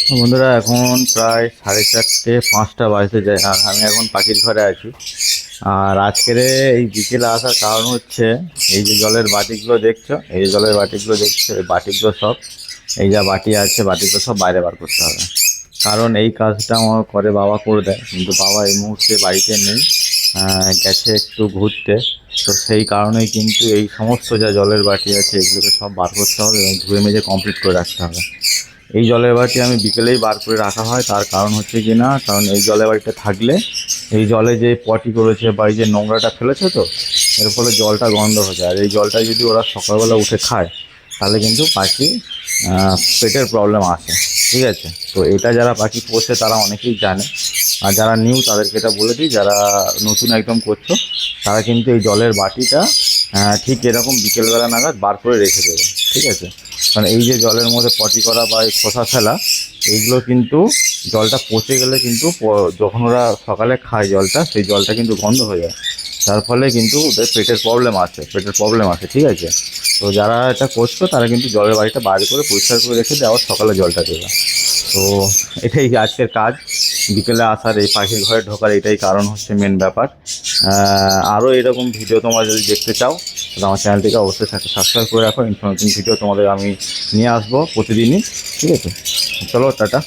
বন্ধুরা এখন প্রায় 4:30-5টা বাজতে যায়, আর আমি এখন পাখির ঘরে আছি। আর আজকের এই বিকেলে আসার কারণ হচ্ছে এই যে জলের বাটিগুলো দেখছো, এই যে জলের বাটিগুলো দেখছো, এই বাটিগুলো সব, এই যা বাটি আছে বাটিগুলো সব বাইরে বার করতে হবে। কারণ এই কাজটা আমার করে বাবা করে দেয়, কিন্তু বাবা এই মুহূর্তে বাড়িতে নেই, গেছে একটু ঘুরতে। তো সেই কারণেই কিন্তু এই সমস্ত যা জলের বাটি আছে এগুলোকে সব বার করতে হবে এবং ধুয়ে মেজে কমপ্লিট করে রাখতে হবে। এই জলের বাটি আমি বিকেলেই বার করে রাখা হয়, তার কারণ হচ্ছে কি না, কারণ এই জলের বাটিটা থাকলে এই জলে যে পটি করেছে বা এই যে নোংরাটা ফেলেছে, তো এর ফলে জলটা গন্ধ হয়ে যায়। আর এই জলটা যদি ওরা সকালবেলা উঠে খায় তাহলে কিন্তু পাখি পেটের প্রবলেম আসে। ঠিক আছে, তো এটা যারা পাখি পোষে তারা অনেকেই জানে, আর যারা নিউ তাদেরকে এটা বলে দিই, যারা নতুন একদম করছো তারা কিন্তু এই জলের বাটিটা ঠিক এরকম বিকেলবেলা নাগাদ বার করে রেখে দেবে। ঠিক আছে, কারণ এই যে জলের মধ্যে পটি করা বা এই খোসা ফেলা, এইগুলো কিন্তু জলটা পচে গেলে কিন্তু যখন ওরা সকালে খায় জলটা, সেই জলটা কিন্তু গন্ধ হয়ে যায়। তার ফলে কিন্তু ওদের পেটের প্রবলেম আসে। ঠিক আছে, তো যারা এটা করছো তারা কিন্তু জলের বাড়িটা বাইরে করে পরিষ্কার করে রেখে দেয়, আবার সকালে জলটা দেবে। তো এটাই আজকের কাজ, বিকেলে আসার, এই পাখির ঘরে ঢোকার এটাই কারণ হচ্ছে মেন ব্যাপার। আরও এরকম ভিডিও তোমরা যদি দেখতে চাও তাহলে আমার চ্যানেলটিকে অবশ্যই সাবস্ক্রাইব করে রাখো। নতুন ভিডিও তোমাদের আমি নিয়ে আসবো প্রতিদিনই। ঠিক আছে, চলো টাটা।